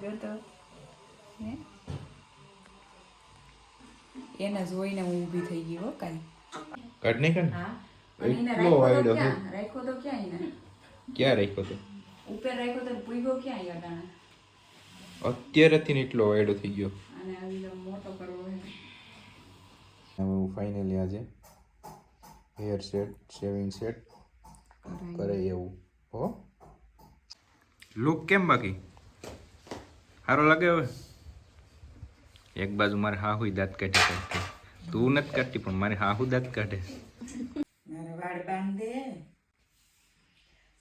ગતો હે એને જોઈને હું ઊભી થઈ ગઈ હો કાઈ કટ નહીં કર. હા અને એને એટલો વાયડો છે. રાખ્યો તો ક્યાં એને ક્યાં રાખ્યો તો? ઉપર રાખ્યો તો પૂગ્યો ક્યાં યાટાણે અત્યારેથી એટલો વાયડો થઈ ગયો. અને આવી મોટો કરવો હે. હવે હું ફાઇનલી આજે હેર સેટ શેવિંગ સેટ કરે એવું હો. લુક કેમ બાકી સારો લાગે હવે? એક બાજુ મારે હાહુ દાંત કાઢી કાઢે. તું નથી કાઢતી પણ મારે હાહુ દાંત કાઢે. મારે વાળ બાંધે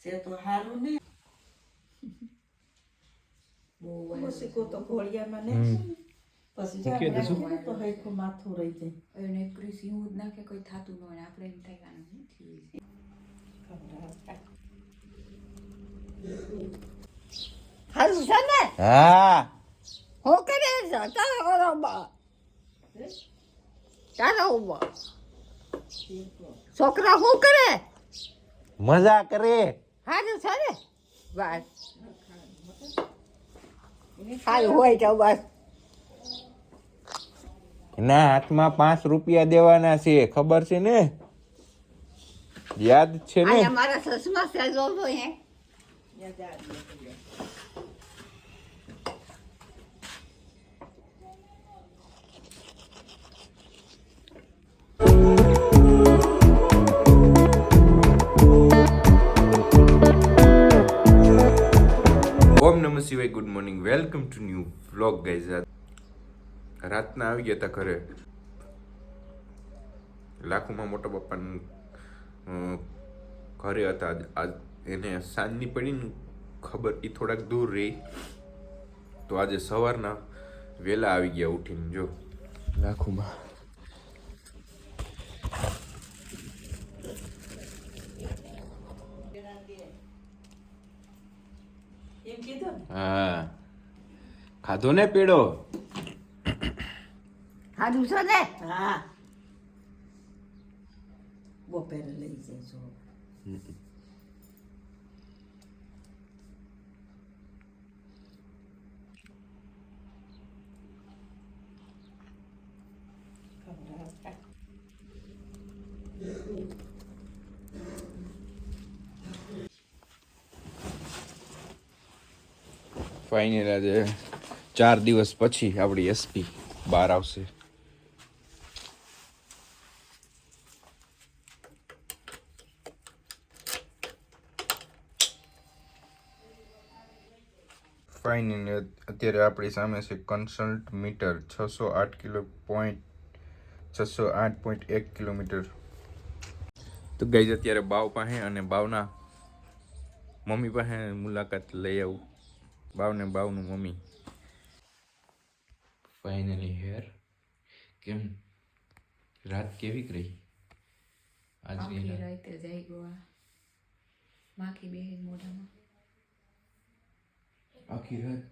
છે તો હારું ને બહુ શીખો તો ઘોડિયામાં ને પછી જાણે તો હૈખું માથું રહી જાય એને ક્રીસી હું જ નાખે કોઈ થાતું ન હોય આપણે એમ થાય કાનું નથી હારું છે ને હા હું કરે છે તારે બરોબર તારે ઉભા છોકરા શું કરે મજા કરે. હારું છે ને બસ હારું હોય તો બસ એના હાથમાં 5 રૂપિયા દેવાના છે ખબર છે ને? યાદ છે ને? આ મારા સસમા છે જોજો હે ઓમ નમઃ શિવાય. Good morning, welcome to new vlog guys. રાતના આવી ગયા હતા ઘરે. લાખોમાં મોટા પપ્પાનું ઘરે હતા. આજ એને સાંજની પડી ને ખબર એ થોડાક દૂર રહી તો આજે સવારના વહેલા આવી ગયા ઉઠીને. જો લાખોમાં એમ કીધું હા ખાધો ને પેડો. હારું છે ને હા બપોરે લઈ જજો ફાઇનલ આજે 4 દિવસ પછી આપણી એસપી બહાર આવશે. ફાઇનલ અત્યારે આપણી સામે છે કન્સલ્ટ મીટર 608.1 કિલોમીટર. તો ગાઈઝ અત્યારે બાવ પાસે અને બાવના મમ્મી પાસે મુલાકાત લઈ આવું. બાવને બાવનું મમ્મી. ફાઇનલી હેર કેમ રાત કેવી રહી આજ? આખી રાતે જઈ ગયો માખી બેહી મોઢામાં આખી રાત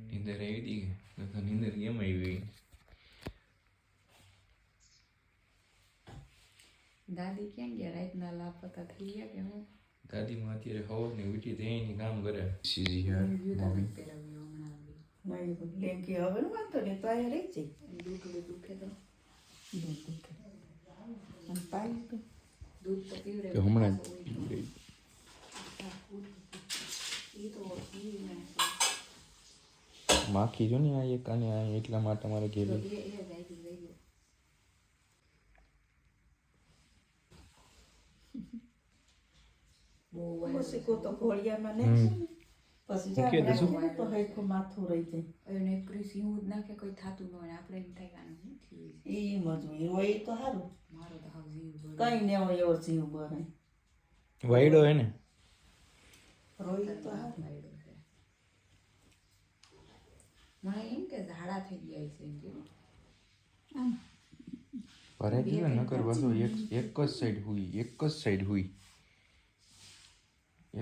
નીંદર આવી હતી કે નીંદર કેમ આવી? દાદી ક્યાં ગયા રાતના લાપતા થઈ ગયા કે હું દાદીમાં અત્યારે હવરની ઉઠી થઈને કામ કરે. સીધી હેર મમ્મી પહેરાવ્યો હમણાં લેંકી હવે ને વાંધો ને તો અહીંયા રહી જાય દૂધ દુખે તો અને પાઈ તો દૂધ તો પીવડે કે હમણાં એ તો પીને માખી જો ને આ એક અને આ એટલા માટે મારે ઘેર એ જાય ગયો બહુ શીખો તો ઘોડિયામાં ને પછી મૂકી દેશું. જાણે તો હૈખું માથું રહી જાય એને ક્રીસી હું જ નાખે કોઈ થાતું ન હોય આપણે એમ થાય કાનું નથી એ મજૂરી હોય તો સારું મારો તો હાવ જીવ કઈ ને હોય એવો જીવ બને વાયડો હે ને રોઈ તો સારું વાયડો છે મને એમ કે ઝાડા થઈ ગયા છે એમ કે ભરાઈ ગયું નકર બસો એક જ સાઈડ હુઈ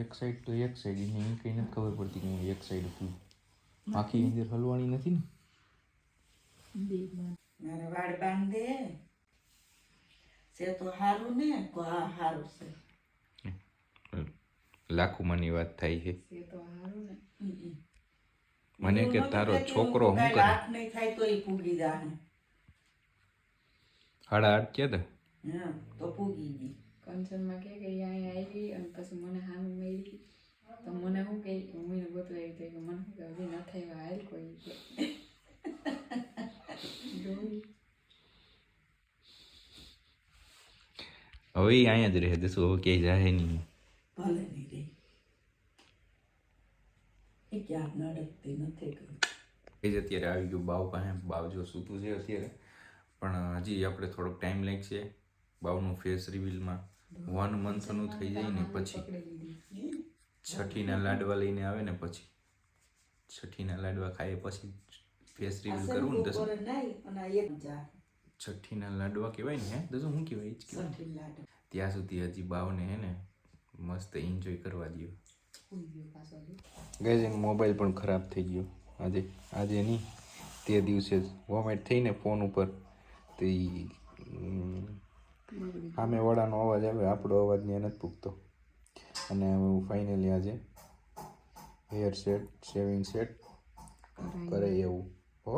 એક સાઈડ તો એક સાઈડ એને એમ કઈ નથી ખબર પડતી કે હું એક સાઈડ હુઈ. આખી અંદર હલવાની નથી ને. મારે વાળ બાંધે છે તો હારું ને હા હારું છે લાખોમાંની વાત થાય છે. એ તો સારું ને. મને કે તારો છોકરો શું કરે? હાથ નહીં થાય તો એ પૂગી જાય. 8:30 ક્યાં હતા? હા તો પૂગી ગઈ. કંચનમાં કે અહીંયા આવી અને પછી મને હામી મળી તો મને શું કહે મમ્મીને બધું આવી તો મને શું કે હજી ન થઈ હાલ કોઈ કે હવે ઈ અહીંયા જ રહે દસું, હવે ક્યાંય જાય નહીં. ભલે નહીં રે એ ક્યાં નડકતી નથી ગઈ. એ જ અત્યારે આવી ગયું બાવ પાસે. બાવ જો સૂતું છે અત્યારે, પણ હજી આપણે થોડોક ટાઈમ લાગશે બાવનું ફેસ રિવીલમાં. 1 મંથનું થઈ જાય ને પછી છઠ્ઠીના લાડવા લઈને આવે ને પછી છઠ્ઠીના લાડવા ખાય પછી ફેસ રિવીલ કરવું ને દસ. છઠ્ઠીના લાડવા કહેવાય ને, હે દસ શું કહેવાય? એ જ કહેવાય. ત્યાં સુધી હજી બાવને હે ને મસ્ત એન્જોય કરવા દો. ગઈ મોબાઈલ પણ ખરાબ થઈ ગયો આજે નહીં તે દિવસે વોમેટ થઈને ફોન ઉપર તો સામે વડાનો અવાજ આવે, આપણો અવાજ ત્યાં નથી પૂગતો. અને હું ફાઇનલી આજે હેર સેટ શેવિંગ સેટ કરે એવું હો.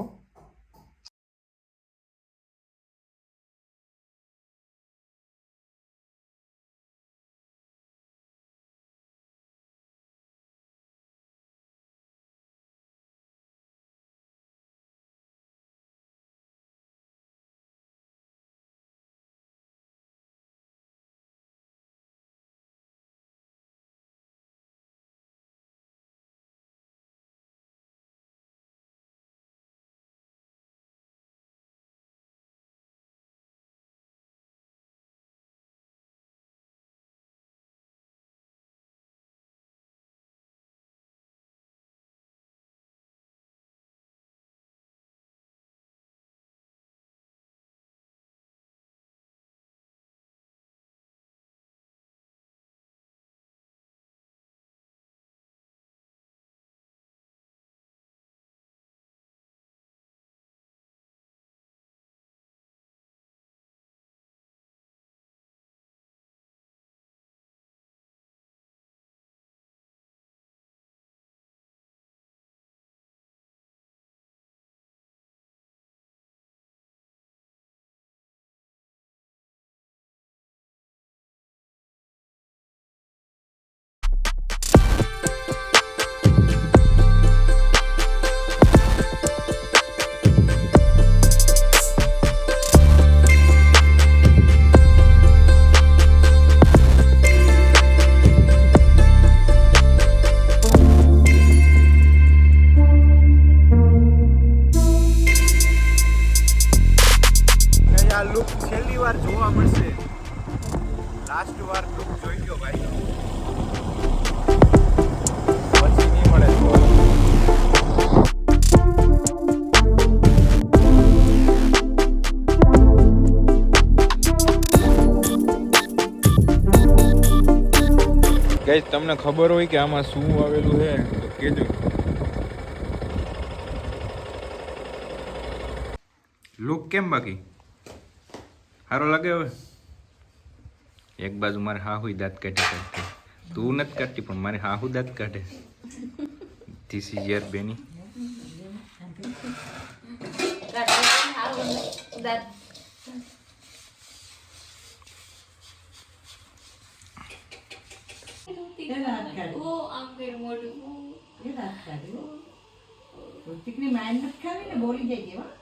ગાઈસ તમને ખબર હોય કે આમાં શું આવેલું છે તો કહેજો. લુક કેમ બાકી સારો લાગે? હવે એક બાજુ મારે હાહુ દાંત કાઢી કાઢતી, તું નથી કાઢતી પણ મારે હાહુ દાંત કાઢે. ધીસ ઇઝ યર બેની. રુતિકની માઇન્ડ નથી ખાવી ને બોલી જાય કેવા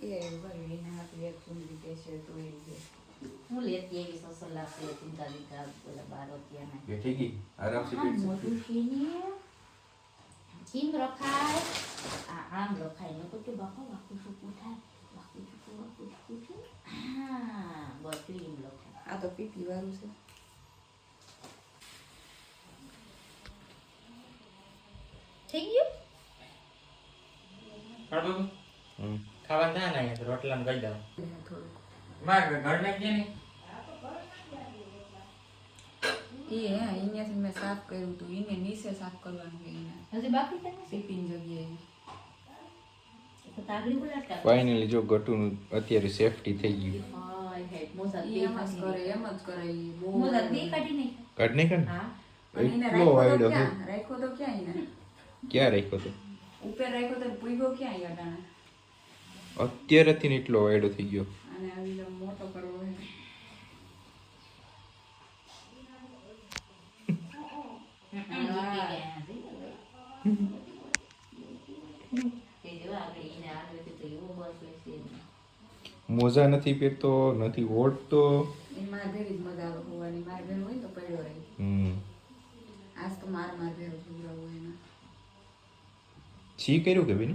એ ભરી ના હાથ એક સુંદરી પેશે તો એ હું લેતી એવી સસલા છે ચિંતા વિકા બોલા બારો ત્યાં બેઠી ગઈ આરામ से બેઠ મોટું છે ચીમ રખાય આમ રખાય ને તો કે બાપા વાકુ સુકું થાય વાકુ સુકું હા બસ એમ લખાય. આ તો પીપી વાળું છે. થઈ ગયું ખાવા ના ના રોટલા ગઈ દઉં માર ઘર નાખજે ને એ અહીંયાથી મેં સાફ કર્યું હતું, એને નીચે સાફ કરવાનું કે એને હજી બાકી છે ને પીપીની જગ્યાએ. તો તાગડી બોલાતા ફાઇનલી જો ગટુનું અત્યારે સેફટી થઈ ગયું. હા થાય મોજા ઈ એમ જ કરે ઈ બહુ મોજા બે કાઢી નહીં કાઢ નહીં કાઢ હા પણ એને એટલો વાયડો છે રાખ્યો તો ક્યાં એને ક્યાં રાખ્યો તો ઉપર રાખ્યો તો પૂગ્યો ક્યાં ઈ અટાણે અત્યારેથી ને એટલો વાયડો થઈ ગયો અને આવી જેમ મોટો કરવો હે મોજા નથી પહેરતો નથી ઓઢતો એ માર ભેરી જ મજા આવે હોવાની માર ભેર હોય તો પડ્યો રહે આજ તો માર ભેરો સુવડાવવો એના છી કર્યું કે બેન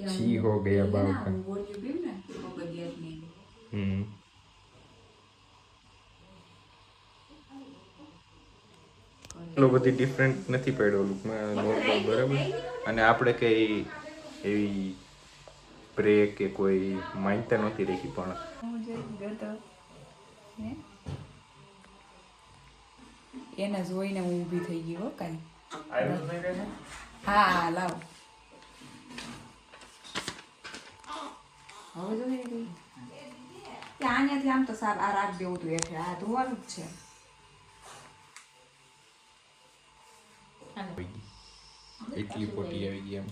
છી હો ગયા બાવકા બોલ્યું બીમ ને મગજિયાત નહીં એટલો બધી ડિફરન્ટ નથી પડ્યો લુકમાં નોર્મલ બરાબર અને આપણે કઈ એવી બ્રેક કે કોઈ માનતા નહોતી રાખી પણ હું જે ગયો ને એને જોઈને હું ઊભી થઈ ગઈ હો કાંઈ હા લાવ હવે જો ત્યાંથી આમ તો સાહેબ આ રાખ દેવું તું એટલે આ ધોવાનું જ છે એટલી પોટી આવી ગઈ એમ